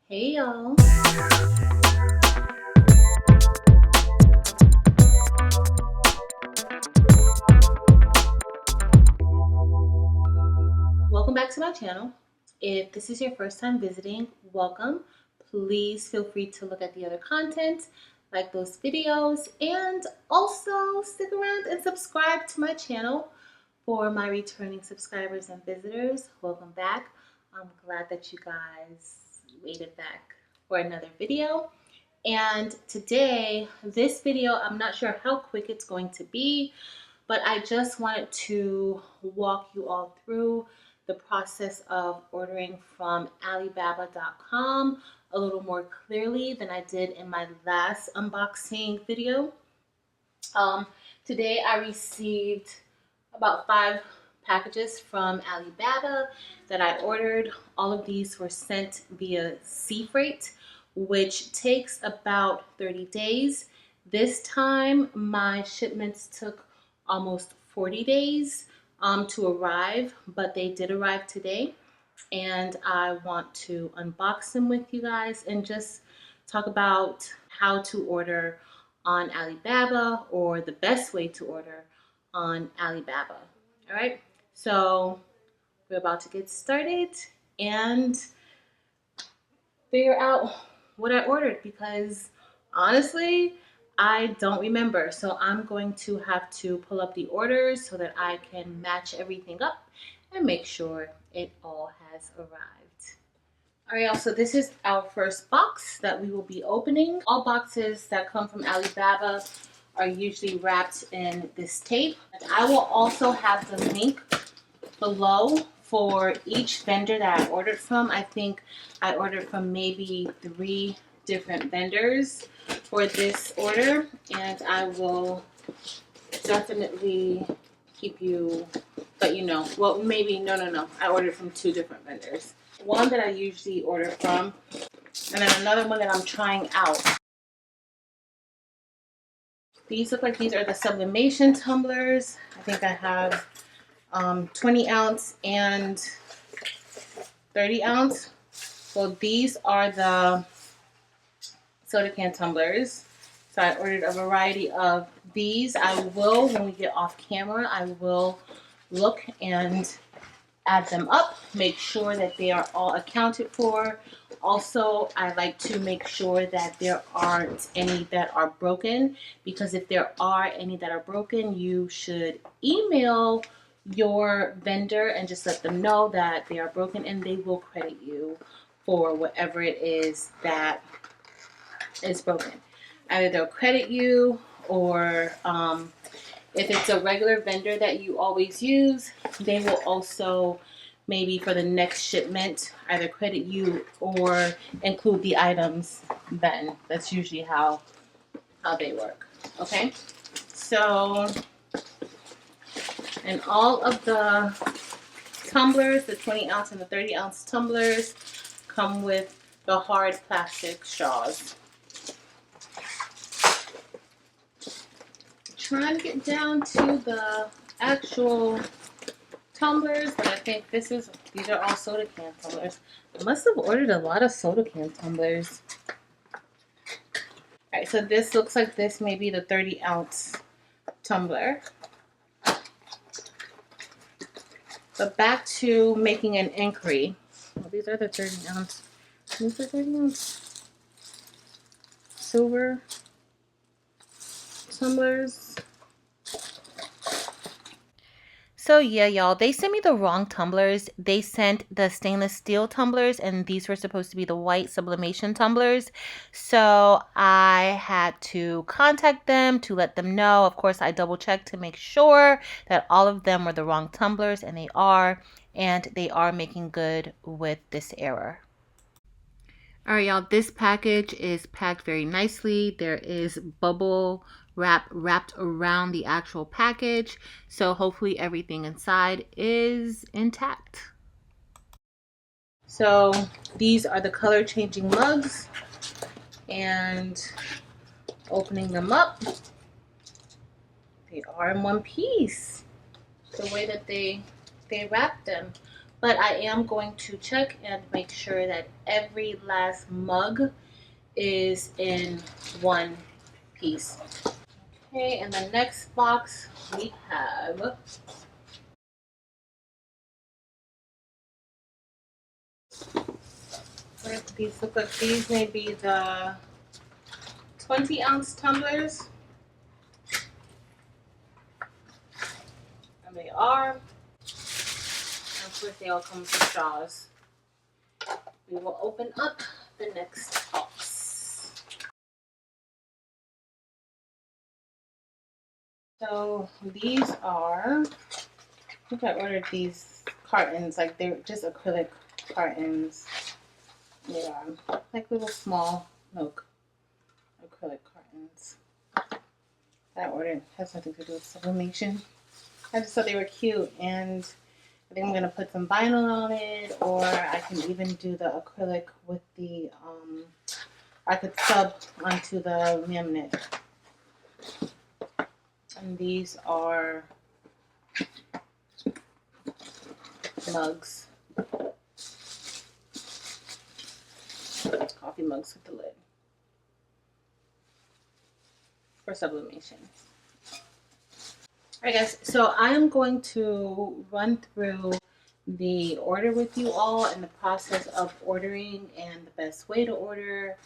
Hey y'all. Welcome back to my channel. If this is your first time visiting, welcome. Please feel free to look at the other content, like those videos, and also stick around and subscribe to my channel. For my returning subscribers and visitors, welcome back. I'm glad that you guys waited back for another video. And today, this video, I'm not sure how quick it's going to be, but I just wanted to walk you all through the process of ordering from Alibaba.com a little more clearly than I did in my last unboxing video. Today I received about 5 packages from Alibaba that I ordered. All of these were sent via sea freight, which takes about 30 days. This time my shipments took almost 40 days to arrive, but they did arrive today. And I want to unbox them with you guys and just talk about how to order on Alibaba, or the best way to order on Alibaba. All right, so we're about to get started and figure out what I ordered, because honestly, I don't remember. So I'm going to have to pull up the orders so that I can match everything up and make sure it all has arrived. All right, y'all, so this is our first box that we will be opening. All boxes that come from Alibaba are usually wrapped in this tape. I will also have the link below for each vendor that I ordered from. I think I ordered from maybe 3 different vendors for this order, and I will definitely keep you, let you know. Well, maybe, no. I ordered from 2 different vendors. One that I usually order from, and then another one that I'm trying out. These look like these are the Sublimation tumblers. I think I have 20 ounce and 30 ounce. So these are the soda can tumblers. So I ordered a variety of these. I will, when we get off camera, I will look and add them up, make sure that they are all accounted for. Also, I like to make sure that there aren't any that are broken, because if there are any that are broken, you should email your vendor and just let them know that they are broken, and they will credit you for whatever it is that is broken. Either they'll credit you, or if it's a regular vendor that you always use, they will also maybe for the next shipment either credit you or include the items then. That's usually how they work. Okay, so, and all of the tumblers, the 20 ounce and the 30 ounce tumblers, come with the hard plastic straws. Trying to get down to the actual tumblers, but I think these are all soda can tumblers. I must have ordered a lot of soda can tumblers. Alright, so this looks like this may be the 30 ounce tumbler. But back to making an inquiry. Well, these are the 30 ounce. These are 30 ounce silver tumblers. So yeah, y'all, they sent me the wrong tumblers. They sent the stainless steel tumblers, and these were supposed to be the white sublimation tumblers. So I had to contact them to let them know. Of course, I double checked to make sure that all of them were the wrong tumblers, and they are making good with this error. All right, y'all, this package is packed very nicely. There is bubble wrap wrapped around the actual package, so hopefully everything inside is intact. So these are the color changing mugs, and opening them up, they are in one piece, the way that they wrap them. but I am going to check and make sure that every last mug is in one piece. Okay, and the next box we have what do these look like? These may be the 20-ounce tumblers. And they are. And of course they all come with straws. We will open up the next box. So these are, I think I ordered these cartons, like they're just acrylic cartons. They are like little small milk acrylic cartons. I ordered, has nothing to do with sublimation. I just thought they were cute, and I think I'm going to put some vinyl on it, or I can even do the acrylic with the, I could sub onto the laminate. And these are mugs. Coffee mugs with the lid for sublimation. Alright guys, so I am going to run through the order with you all and the process of ordering and the best way to order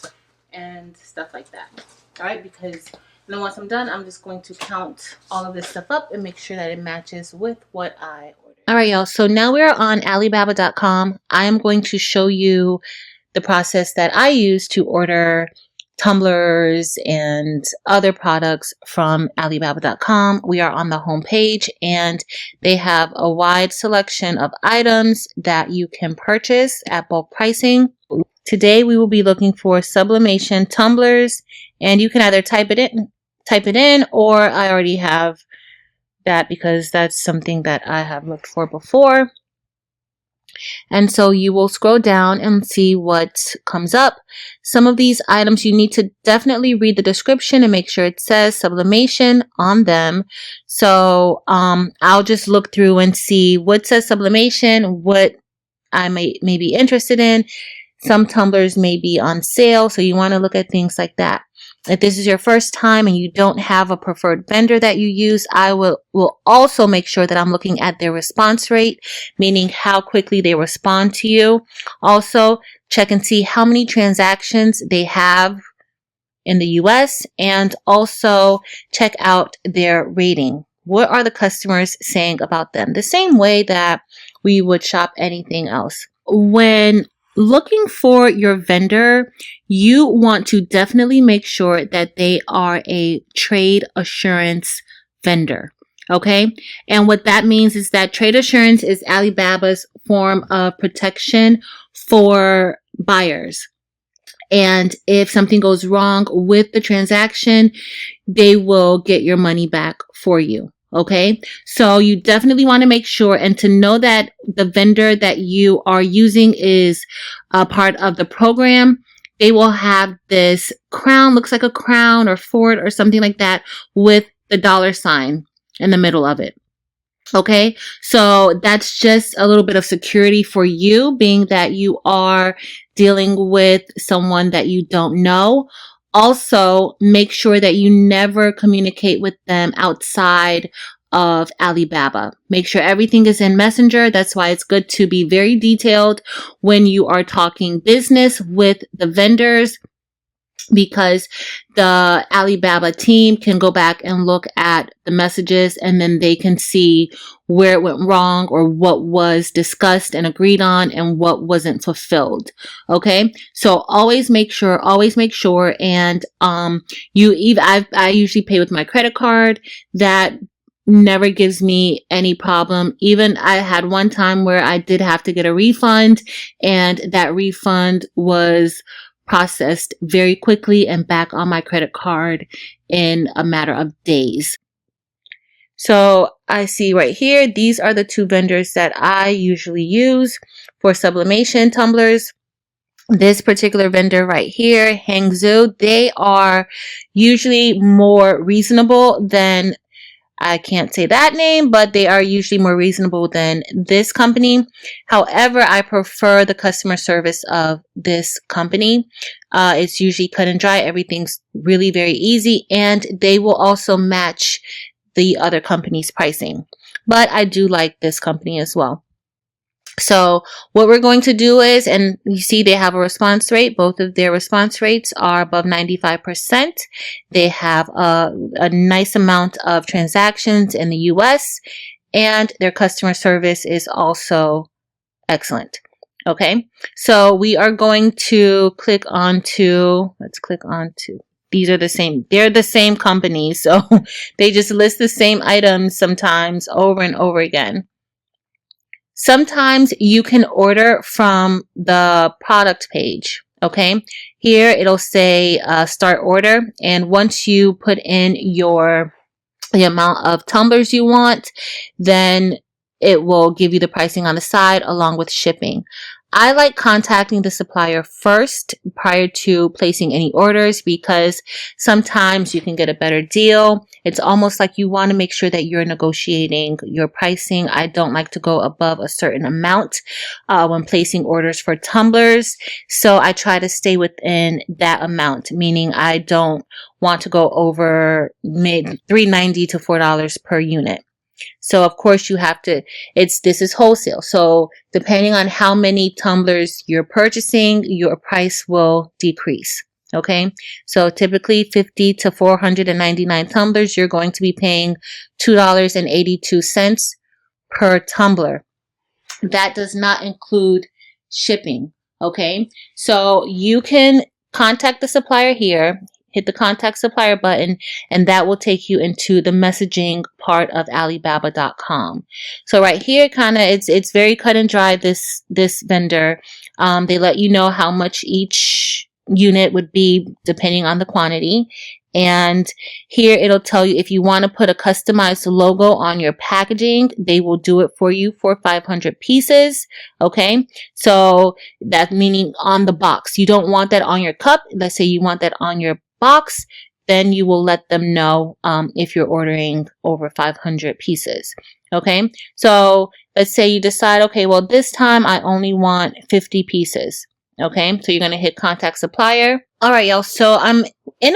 and stuff like that. Alright, because then once I'm done, I'm just going to count all of this stuff up and make sure that it matches with what I ordered. Alright y'all, so now we're on Alibaba.com. I am going to show you the process that I use to order tumblers and other products from Alibaba.com. We are on the home page and they have a wide selection of items that you can purchase at bulk pricing. Today we will be looking for Sublimation tumblers, and you can either type it in, or I already have that because that's something that I have looked for before. And so you will scroll down and see what comes up. Some of these items you need to definitely read the description and make sure it says sublimation on them. So I'll just look through and see what says sublimation, what I may be interested in. Some tumblers may be on sale, so you want to look at things like that. If this is your first time and you don't have a preferred vendor that you use, I will also make sure that I'm looking at their response rate, meaning how quickly they respond to you. Also, check and see how many transactions they have in the US, and also check out their rating. What are the customers saying about them? The same way that we would shop anything else. When looking for your vendor, you want to definitely make sure that they are a trade assurance vendor. Okay. And what that means is that trade assurance is Alibaba's form of protection for buyers. And if something goes wrong with the transaction, they will get your money back for you. Okay, so you definitely want to make sure and to know that the vendor that you are using is a part of the program. They will have this crown, looks like a crown or fort or something like that, with the $sign in the middle of it. Okay, so that's just a little bit of security for you, being that you are dealing with someone that you don't know. Also, make sure that you never communicate with them outside of Alibaba. Make sure everything is in Messenger. That's why it's good to be very detailed when you are talking business with the vendors, because the Alibaba team can go back and look at the messages and then they can see where it went wrong or what was discussed and agreed on and what wasn't fulfilled. Okay. So always make sure. And, I usually pay with my credit card. That never gives me any problem. Even I had one time where I did have to get a refund, and that refund was processed very quickly and back on my credit card in a matter of days. So I see right here, these are the two vendors that I usually use for sublimation tumblers. This particular vendor right here, Hangzhou, they are usually more reasonable than I can't say that name, but they are usually more reasonable than this company. However, I prefer the customer service of this company. It's usually cut and dry. Everything's really very easy, and they will also match the other company's pricing. But I do like this company as well. So what we're going to do is, and you see they have a response rate. Both of their response rates are above 95%. They have a nice amount of transactions in the US, and their customer service is also excellent. Okay, so we are going to click on to, let's click on to, these are the same, they're the same company. So they just list the same items sometimes over and over again. Sometimes you can order from the product page. Okay, here it'll say start order, and once you put in the amount of tumblers you want, then it will give you the pricing on the side along with shipping. I like contacting the supplier first prior to placing any orders, because sometimes you can get a better deal. It's almost like you want to make sure that you're negotiating your pricing. I don't like to go above a certain amount when placing orders for tumblers. So I try to stay within that amount, meaning I don't want to go over maybe $3.90 to $4 per unit. So of course you have to, this is wholesale. So depending on how many tumblers you're purchasing, your price will decrease. Okay. So typically 50 to 499 tumblers, you're going to be paying $2.82 per tumbler. That does not include shipping. Okay. So you can contact the supplier here. Hit the contact supplier button, and that will take you into the messaging part of Alibaba.com. So right here, it's very cut and dry, this vendor. They let you know how much each unit would be depending on the quantity. And here it'll tell you if you want to put a customized logo on your packaging, they will do it for you for 500 pieces. Okay. So that meaning on the box. You don't want that on your cup. Let's say you want that on your box, then you will let them know if you're ordering over 500 pieces. Okay. So let's say you decide, okay, well, this time I only want 50 pieces. Okay. So you're going to hit contact supplier. All right, y'all. So I'm in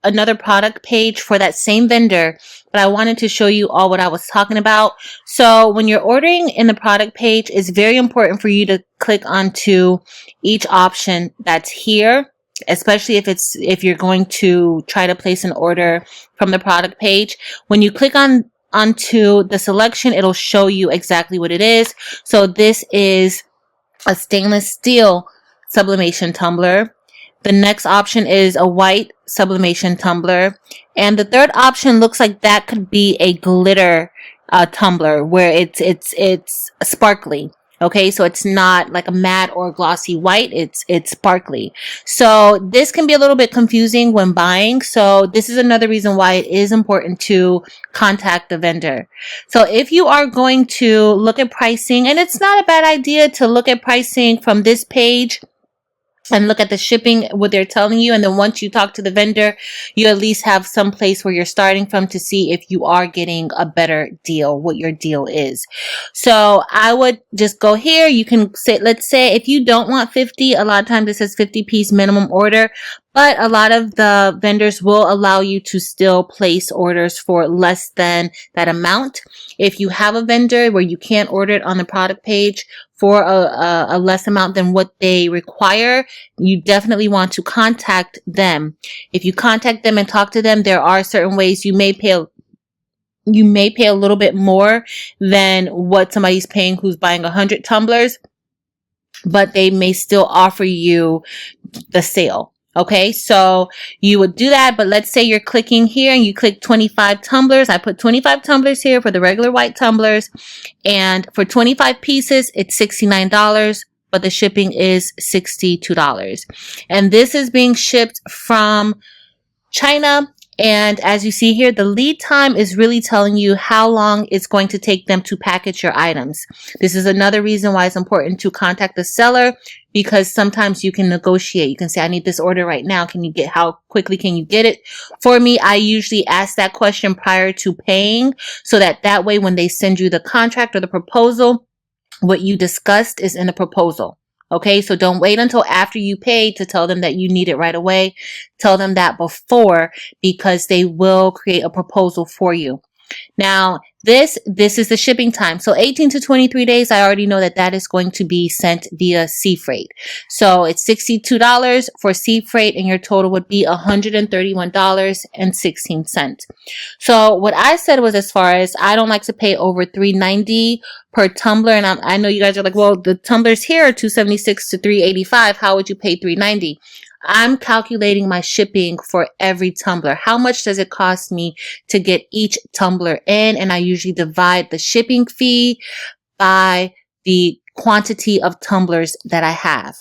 another product page for that same vendor, but I wanted to show you all what I was talking about. So when you're ordering in the product page, it's very important for you to click onto each option that's here, especially if you're going to try to place an order from the product page. When you click onto the selection, it'll show you exactly what it is. So this is a stainless steel sublimation tumbler. The next option is a white sublimation tumbler. And the third option looks like that could be a glitter tumbler, where it's sparkly. Okay, so it's not like a matte or glossy white, it's sparkly. So this can be a little bit confusing when buying. So this is another reason why it is important to contact the vendor. So if you are going to look at pricing, and it's not a bad idea to look at pricing from this page and look at the shipping, what they're telling you. And then once you talk to the vendor, you at least have some place where you're starting from to see if you are getting a better deal, what your deal is. So I would just go here. You can say, let's say if you don't want 50, a lot of times it says 50 piece minimum order, but a lot of the vendors will allow you to still place orders for less than that amount. If you have a vendor where you can't order it on the product page for a less amount than what they require, you definitely want to contact them. If you contact them and talk to them, there are certain ways you may pay a little bit more than what somebody's paying who's buying 100 tumblers, but they may still offer you the sale. Okay, so you would do that, but let's say you're clicking here and you click 25 tumblers. I put 25 tumblers here for the regular white tumblers, and for 25 pieces, it's $69, but the shipping is $62. And this is being shipped from China, And as you see here, the lead time is really telling you how long it's going to take them to package your items. This is another reason why it's important to contact the seller, because sometimes you can negotiate. You can say, I need this order right now. How quickly can you get it for me? I usually ask that question prior to paying, so that way when they send you the contract or the proposal, what you discussed is in the proposal. Okay, so don't wait until after you pay to tell them that you need it right away. Tell them that before, because they will create a proposal for you. Now, this is the shipping time. So 18 to 23 days, I already know that is going to be sent via sea freight. So it's $62 for sea freight, and your total would be $131.16. So what I said was, as far as I don't like to pay over $3.90 per tumbler, and I know you guys are like, well, the tumblers here are $276 to $385. How would you pay $3.90? I'm calculating my shipping for every tumbler. How much does it cost me to get each tumbler in? And I usually divide the shipping fee by the quantity of tumblers that I have.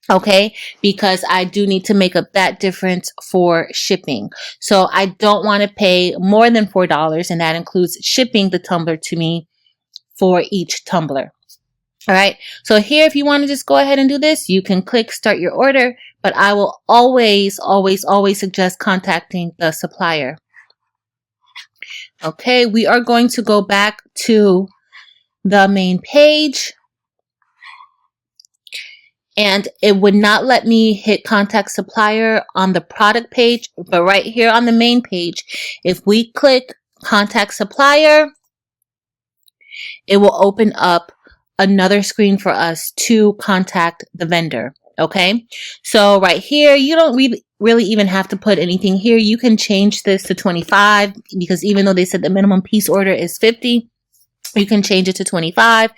Okay, because I do need to make up that difference for shipping. So I don't want to pay more than $4, and that includes shipping the tumbler to me for each tumbler. All right, so here, if you want to just go ahead and do this, you can click start your order, but I will always suggest contacting the supplier. Okay, we are going to go back to the main page, and it would not let me hit contact supplier on the product page, but right here on the main page, if we click contact supplier, it will open up another screen for us to contact the vendor. Okay, so right here, you don't really even have to put anything here. You can change this to 25, because even though they said the minimum piece order is 50, you can change it to 25,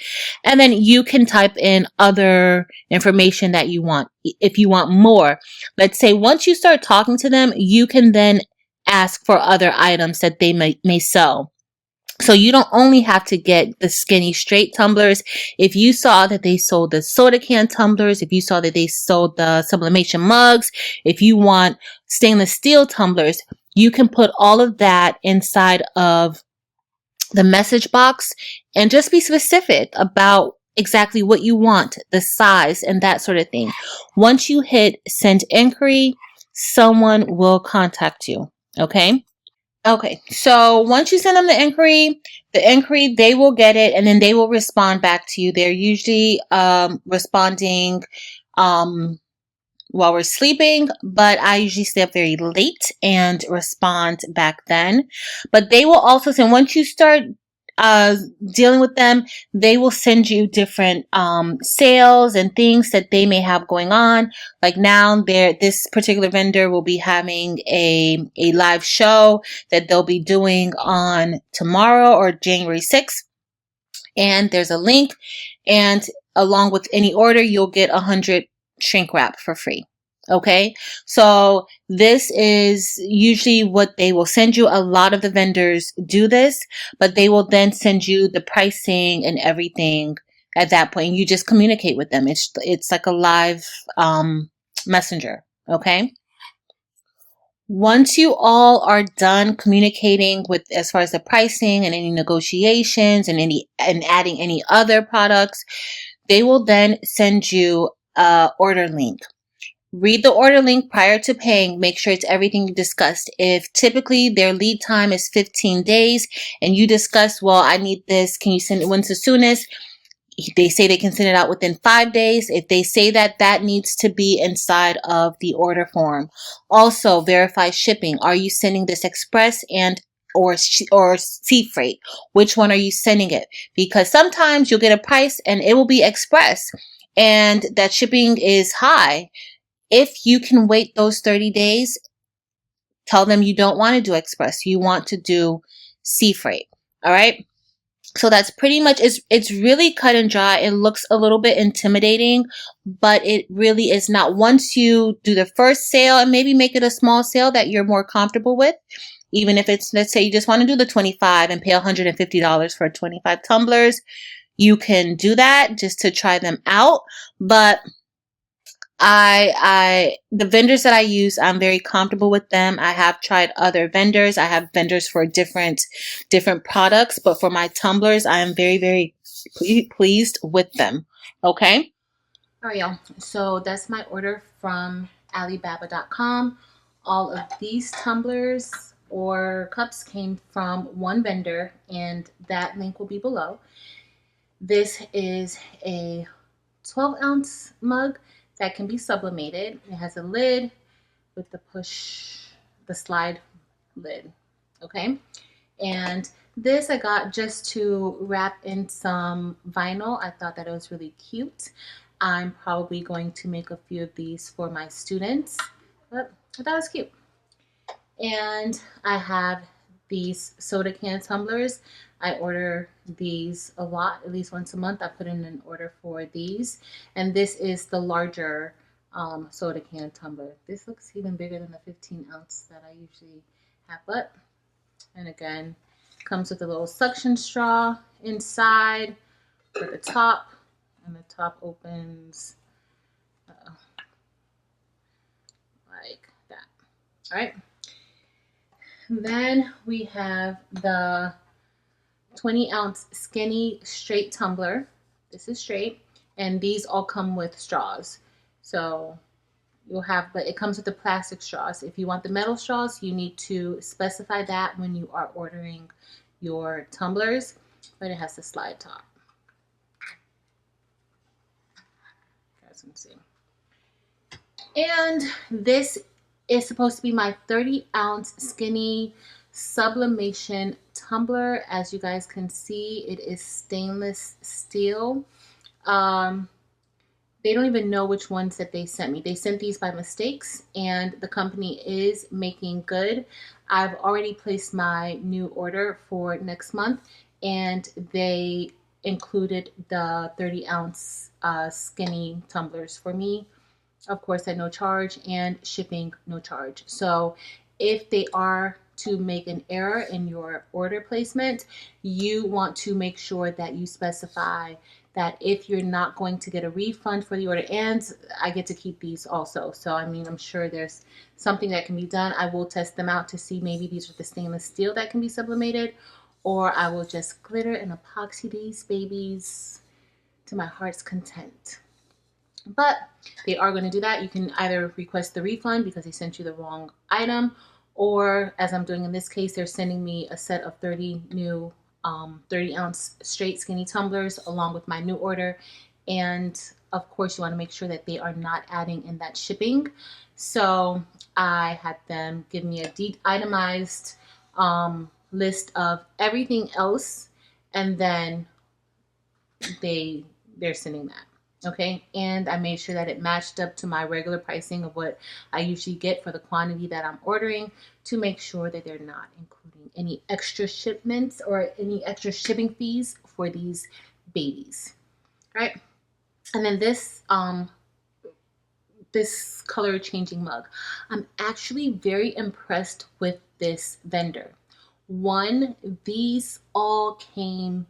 and then you can type in other information that you want. If you want more, let's say once you start talking to them, you can then ask for other items that they may sell. So you don't only have to get the skinny straight tumblers. If you saw that they sold the soda can tumblers, if you saw that they sold the sublimation mugs, if you want stainless steel tumblers, you can put all of that inside of the message box and just be specific about exactly what you want, the size, and that sort of thing. Once you hit send inquiry, someone will contact you. Okay. Okay, so once you send them the inquiry, they will get it, and then they will respond back to you. They're usually responding while we're sleeping, but I usually stay up very late and respond back then. But they will also send, once you start dealing with them, they will send you different sales and things that they may have going on. Like now, this particular vendor will be having a live show that they'll be doing on tomorrow or January 6th. And there's a link, and along with any order, you'll get 100 shrink wrap for free. Okay, so this is usually what they will send you. A lot of the vendors do this, but they will then send you the pricing and everything at that point. You just communicate with them. It's like a live messenger. Okay. Once you all are done communicating with, as far as the pricing and any negotiations and adding any other products, they will then send you a order link. Read the order link prior to paying. Make sure it's everything you discussed. If typically their lead time is 15 days and you discuss, well, I need this, can you send it when's the soonest? They say they can send it out within 5 days. If they say that needs to be inside of the order form. Also, verify shipping. Are you sending this express or sea freight? Which one are you sending it? Because sometimes you'll get a price and it will be express, and that shipping is high. If you can wait those 30 days, tell them you don't want to do express. You want to do sea freight. All right. So that's pretty much, it's really cut and dry. It looks a little bit intimidating, but it really is not. Once you do the first sale and maybe make it a small sale that you're more comfortable with, even if it's, let's say you just want to do the 25 and pay $150 for 25 tumblers, you can do that just to try them out. But The vendors that I use, I'm very comfortable with them. I have tried other vendors. I have vendors for different products, but for my tumblers, I am very, very pleased with them. Okay. All right, y'all. So that's my order from Alibaba.com. All of these tumblers or cups came from one vendor, and that link will be below. This is a 12-ounce mug that can be sublimated. It has a lid with the slide lid. Okay. And this I got just to wrap in some vinyl. I thought that it was really cute. I'm probably going to make a few of these for my students, but I thought it was cute. And I have these soda can tumblers. I order these a lot, at least once a month. I put in an order for these. And this is the larger soda can tumbler. This looks even bigger than the 15-ounce that I usually have. But, and again, comes with a little suction straw inside for the top. And the top opens like that. All right. Then we have the 20-ounce skinny straight tumbler. This is straight, and these all come with straws. So you'll have, but it comes with the plastic straws. If you want the metal straws, you need to specify that when you are ordering your tumblers, but it has the slide top. You guys can see. And this is supposed to be my 30-ounce skinny sublimation tumbler. As you guys can see, it is stainless steel. They don't even know which ones that they sent me. They sent these by mistakes, and the company is making good. I've already placed my new order for next month, and they included the 30-ounce skinny tumblers for me. Of course, at no charge, and shipping no charge. So if they are to make an error in your order placement, you want to make sure that you specify that if you're not going to get a refund for the order, and I get to keep these also. So, I mean, I'm sure there's something that can be done. I will test them out to see maybe these are the stainless steel that can be sublimated, or I will just glitter and epoxy these babies to my heart's content. But they are going to do that. You can either request the refund because they sent you the wrong item, or as I'm doing in this case, they're sending me a set of 30 new 30-ounce straight skinny tumblers along with my new order. And of course, you want to make sure that they are not adding in that shipping. So I had them give me a itemized list of everything else, and then they're sending that. Okay, and I made sure that it matched up to my regular pricing of what I usually get for the quantity that I'm ordering, to make sure that they're not including any extra shipments or any extra shipping fees for these babies. Right? And then this color changing mug. I'm actually very impressed with this vendor. One, these all came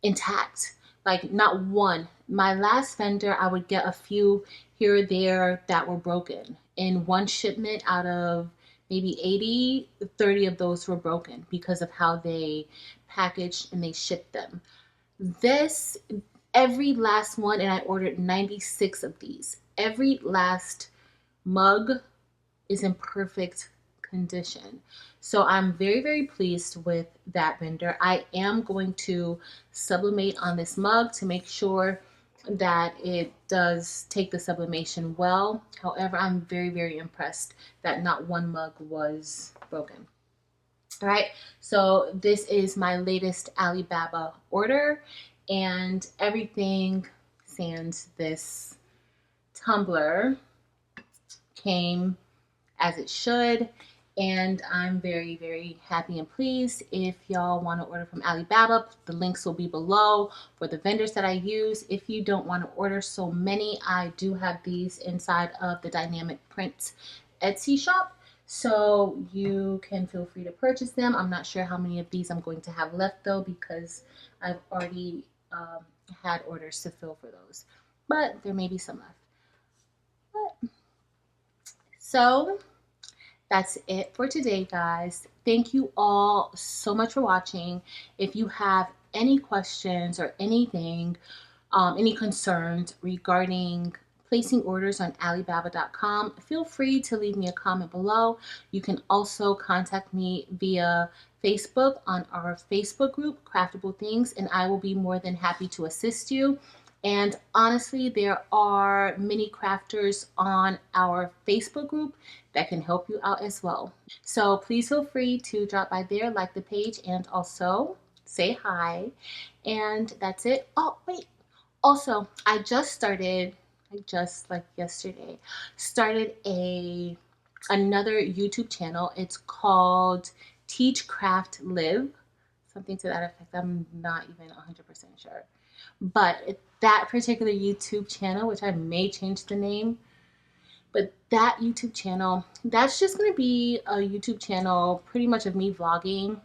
intact. Like, not one. My last vendor, I would get a few here or there that were broken. In one shipment out of maybe 80, 30 of those were broken because of how they packaged and they shipped them. This, every last one, and I ordered 96 of these. Every last mug is in perfect condition. So I'm very, very pleased with that vendor. I am going to sublimate on this mug to make sure that it does take the sublimation well. However, I'm very, very impressed that not one mug was broken. All right, so this is my latest Alibaba order, and everything sans this tumbler came as it should, and I'm very, very happy and pleased. If y'all want to order from Alibaba, the links will be below for the vendors that I use. If you don't want to order so many, I do have these inside of the Dynamic Print Etsy shop, so you can feel free to purchase them. I'm not sure how many of these I'm going to have left though, because I've already had orders to fill for those, but there may be some left. But So that's it for today, guys. Thank you all so much for watching. If you have any questions or anything, any concerns regarding placing orders on Alibaba.com, feel free to leave me a comment below. You can also contact me via Facebook on our Facebook group, Craftable Things, and I will be more than happy to assist you. And honestly, there are many crafters on our Facebook group that can help you out as well. So please feel free to drop by there, like the page, and also say hi. And that's it. Oh, wait. Also, I just like yesterday, started another YouTube channel. It's called Teach Craft Live, something to that effect. I'm not even 100% sure. But that particular YouTube channel, which I may change the name, but that YouTube channel, that's just going to be a YouTube channel pretty much of me vlogging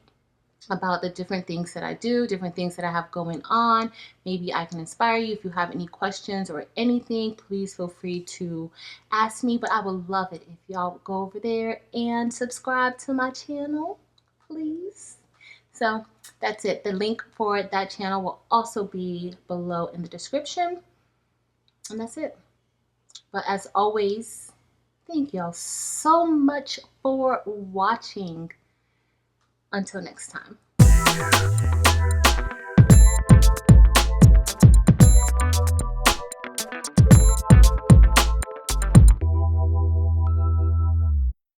about the different things that I do, different things that I have going on. Maybe I can inspire you. If you have any questions or anything, please feel free to ask me. But I would love it if y'all would go over there and subscribe to my channel, please. So that's it. The link for that channel will also be below in the description. And that's it. But as always, thank y'all so much for watching. Until next time.